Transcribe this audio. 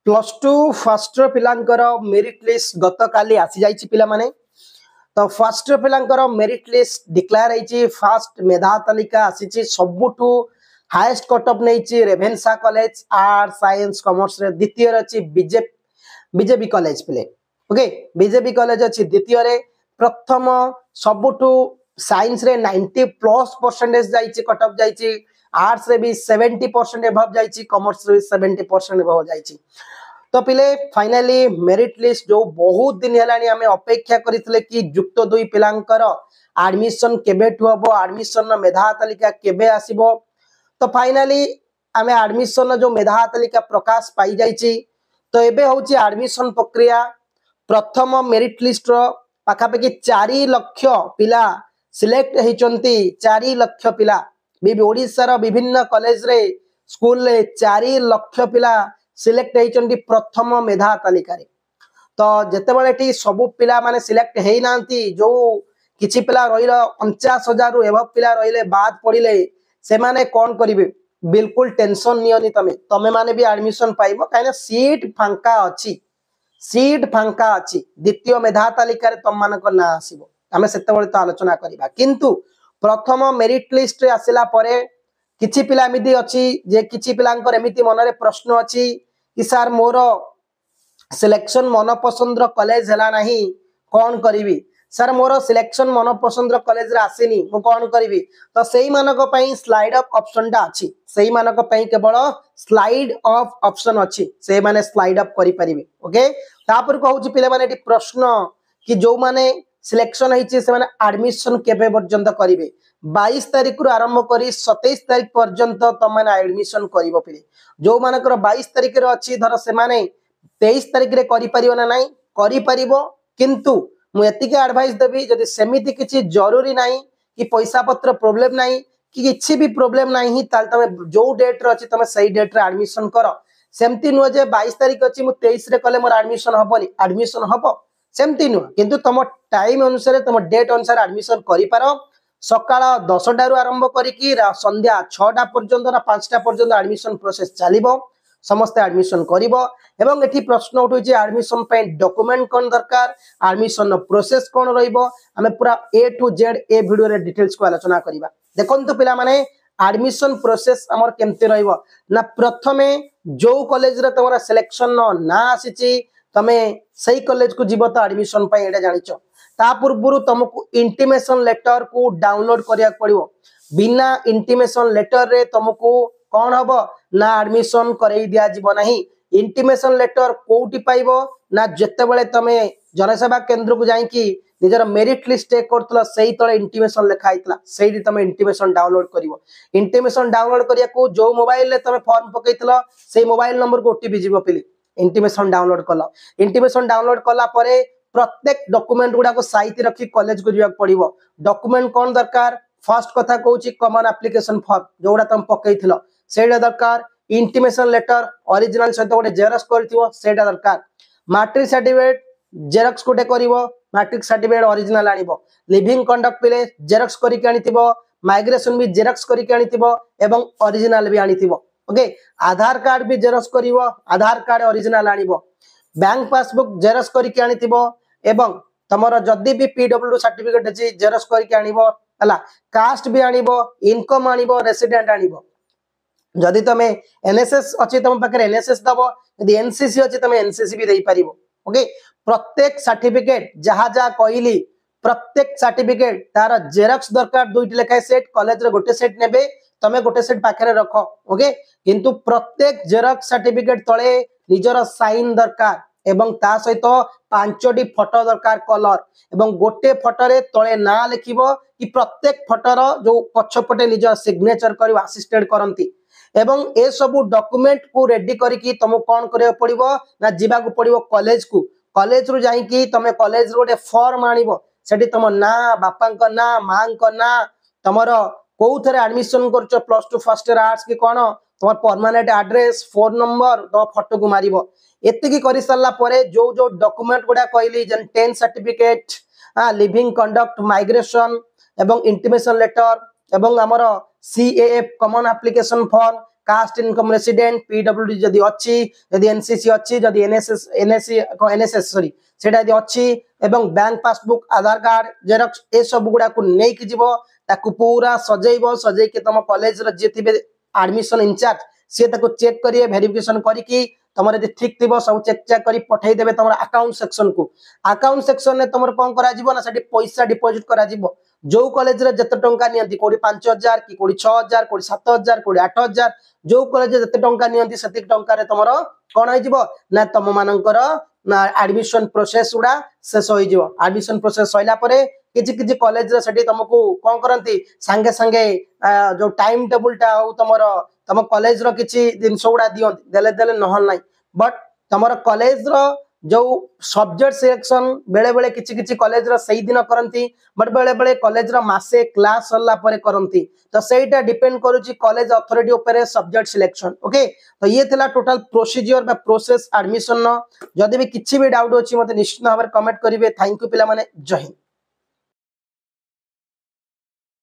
Plus two first पिलांकर merit list गत काली आसी जाइछि पिला माने तो फर्स्ट पिलांकर मेरिट लिस्ट डिक्लेयर होइछि फर्स्ट मेधा तालिका आसीछि सबुठु हाईएस्ट कट ऑफ नैछि Ravenshaw college arts science commerce रे द्वितीय अछि बीजेपी कॉलेज पिले ओके बीजेपी कॉलेज अछि द्वितीय रे प्रथम सबुठु साइंस रे 90+ % जाइछि कट ऑफ जाइछि आर्ट्स रे भी 70% एबव जाइछि कॉमर्स रे 70% एबव जाइछि तो पिले फाइनली मेरिट लिस्ट जो बहुत दिन हेलानी हमें अपेक्षा करथिले कि युक्त दुई पिलांकर एडमिशन केबेठु हबो एडमिशन मेधा तालिका केबे आसीबो तो फाइनली हमें एडमिशन जो मेधा तालिका प्रकाश पाई जाइछि तो एबे होछि एडमिशन प्रक्रिया प्रथम मेरिट लिस्ट रो पाखापाखि 4 लाख पिला सिलेक्ट होइचंती 4 लाख पिला ओडिशा रो विभिन्न कॉलेज रे स्कूल रे 4 लाख पिला सिलेक्ट होइचंती प्रथम मेधा तालिका रे तो जेतेबेले टी सब पिला माने सिलेक्ट हेई नांती जो किछि पिला रहिलो 49,000 रु एबव पिला रहिले बाद पड़िले से माने कोन करिवे बिल्कुल टेंशन नियनी तमे माने भी एडमिशन पाइबो काहे सीट फांका अछि द्वितीय मेधा तालिका रे तम मानक ना आसीबो हमें सेतेबेले तो आलोचना करिबा किंतु प्रथम मेरिट लिस्ट रे आसिला परे किछि पिला एमिति अछि जे किछि पिलांकर एमिति मनरे प्रश्न अछि कि सर मोर सिलेक्शन मन पसंद रो कॉलेज हला नाही कोन करिवि सर मोर सिलेक्शन मन पसंद रो कॉलेज रे आसीनी मु कोन करिवि तो सेही मानक पई स्लाइड अप ऑप्शन टा अछि सेही मानक पई केवल स्लाइड अप ऑप्शन अछि से माने स्लाइड अप करि परिबे ओके तापर कहूची पिले माने एटी प्रश्न कि जो माने सिलेक्शन होइछि से माने एडमिशन केबे पर्यंत करिवे 22 तारिख रु आरंभ करी 27 तारिख पर्यंत तम माने एडमिशन करिवो पिले जो मानकर 22 तारिख रे अछि धर से माने 23 तारिख रे करि परिबो ना नाही करि परिबो किंतु मु एतिके एडवाइस देबी जदि सेमिति किछि जरूरी नाही कि पैसा पत्र प्रॉब्लम नाही कि किछि भी प्रॉब्लम नाही ताल तमे जो डेट रे अछि तमे सही डेट रे एडमिशन करो सेमति नु जे 22 तारिख अछि मु 23 रे कले मोर एडमिशन हबोनी एडमिशन हबो सेमति नु किंतु तम टाइम अनुसार तम डेट अनुसार एडमिशन करि पारो सकाळ 10टा रु आरंभ करिकी संध्या 6टा पर्यंत ना 5टा पर्यंत एडमिशन प्रोसेस चलिबो समस्त एडमिशन करिवो एवं एठी प्रश्न उठो जे एडमिशन पे डॉक्यूमेंट कोन दरकार एडमिशन प्रोसेस कोन रहिबो हमें पूरा ए टू जेड ए वीडियो रे डिटेल्स को आलोचना करिबा देखंतु पिला माने एडमिशन प्रोसेस हमर केमते रहिबो ना प्रथमे जो कॉलेज रे तमरा सिलेक्शन ना आसीची तमे सही कॉलेज को जीवो तो एडमिशन पे एडा जानिचो ता पूर्वरु तुमको इंटीमेशन लेटर को डाउनलोड करिया पड़िबो बिना इंटीमेशन लेटर रे तुमको कोन हबो ना एडमिशन करई दिया जीवो नाही इंटीमेशन लेटर कोउटी पाइबो ना जत्ते बेले तमे जनसेवा केंद्र को जाई कि निजर मेरिट लिस्ट चेक करतला सही तळे इंटीमेशन लिखा आइतला सही तमे इंटीमेशन डाउनलोड करिवो इंटीमेशन डाउनलोड करिया को जो मोबाइल ले तमे फॉर्म पकैतला सही मोबाइल नंबर को ओटीपी जीवो पिली इंटीमेशन डाउनलोड कला परे प्रत्येक डॉक्यूमेंट गुडा को साइति रखी कॉलेज को जिया पड़िबो डॉक्यूमेंट कोन दरकार फर्स्ट कथा कहूची कॉमन एप्लीकेशन फॉर्म जोडा तम पकैथिलो सेडा दरकार इंटीमेशन लेटर ओरिजिनल सहित गोटे जेरक्स करथिबो सेडा दरकार मैट्रिक सर्टिफिकेट जेरक्स कोटे करिवो मैट्रिक सर्टिफिकेट ओरिजिनल आनिबो लिविंग कंडक्ट पिले जेरक्स करी के आनिथिबो माइग्रेशन भी जेरक्स करी के आनिथिबो एवं ओरिजिनल भी आनिथिबो ओके आधार कार्ड भी जेरक्स करिवो आधार कार्ड ओरिजिनल आनिबो बैंक पासबुक जेरक्स करी के आनिथिबो एवं तमरो जदी भी पीडब्ल्यू सर्टिफिकेट अछि जेरक्स करी के आनिबो हला कास्ट भी आनिबो इनकम आनिबो रेसिडेंट आनिबो जदि तमे एनएसएस अछि तम पाखरे एनएसएस दबो यदि एनसीसी अछि तमे एनसीसी भी देई परिबो ओके प्रत्येक सर्टिफिकेट जहा जा कहली प्रत्येक सर्टिफिकेट तार जेरक्स दरकार दुईटी लेखा सेट कॉलेज रे गोटे सेट नेबे तमे गोटे सेट पाखरे रखो ओके किंतु प्रत्येक जेरक्स सर्टिफिकेट तळे निजर साइन दरकार एवं ता सहित 5टी फोटो दरकार कलर एवं गोटे फोटो रे तळे ना लिखिबो कि प्रत्येक फोटोर जो पछपटे निज सिग्नेचर करिवा असिस्टेंट करंती एवं ए सब डॉक्यूमेंट को रेडी करिकी तुम कोन करियो पड़िबो ना जीवा को पड़िबो कॉलेज रु जाई कि तमे कॉलेज रो गोटे फॉर्म आनिबो सेठी तुम ना बापांक ना मांक ना तमरो कोउथरे एडमिशन करचो प्लस 2 फर्स्ट ईयर आर्ट्स कि कोन तमर परमानेंट एड्रेस फोन नंबर तो फोटो को मारिबो एतिकी करि सल्ला परे जो जो डॉक्यूमेंट गुडा कहली जन 10 सर्टिफिकेट लिविंग कंडक्ट माइग्रेशन एवं इंटीमेशन लेटर एवं हमर CAF common application form caste income resident PWD जदि अच्छी जदि एनसीसी अच्छी जदि एनएसएस सॉरी सेटा जदि अच्छी एवं बैंक पासबुक आधार कार्ड जेरक्स ए सब गुडा को नेक जीवो ताकू पूरा सजेइबो सजेइ के तुम कॉलेज रे जे थिबे एडमिशन इंचार्ज से ताको चेक करिए वेरिफिकेशन करिकी तुमर यदि ठीक थिबो सब चेक चेक करी पठेई देबे तुमर अकाउंट सेक्शन ने तुमर कोन करा जीवो ना सेठी पैसा डिपॉजिट करा जीवो जो कॉलेज रे जते टंका नियंती कोडी 5000 की कोडी 6000 कोडी 7000 कोडी 8000 जो कॉलेज जते टंका नियंती सति टंका रे तुमर कोन होई जीवो ना तुम मानकर ना एडमिशन प्रोसेस उडा शेष होई जीवो एडमिशन प्रोसेस सइला परे किछि किछि कॉलेज रे सेठी तुमको कोन करंती संगे संगे जो टाइम टेबल टा हो तुम कॉलेज रो किछि दिन सोडा दियंती देले देले नहल नाही बट तुमर कॉलेज रो जो सब्जेक्ट सिलेक्शन बेले बेले किछि किछि कॉलेज रो सही दिन करंती बट बेले बेले कॉलेज रो मासे क्लास हल्ला परे करंती तो सेटा डिपेंड करूची कॉलेज अथॉरिटी ऊपर सब्जेक्ट सिलेक्शन ओके तो ये थिला टोटल प्रोसीजर बा प्रोसेस एडमिशन न जदि भी किछि भी डाउट अछि मते निश्चित भाबरे कमेंट करिवे थैंक यू पिला माने जय हिंद।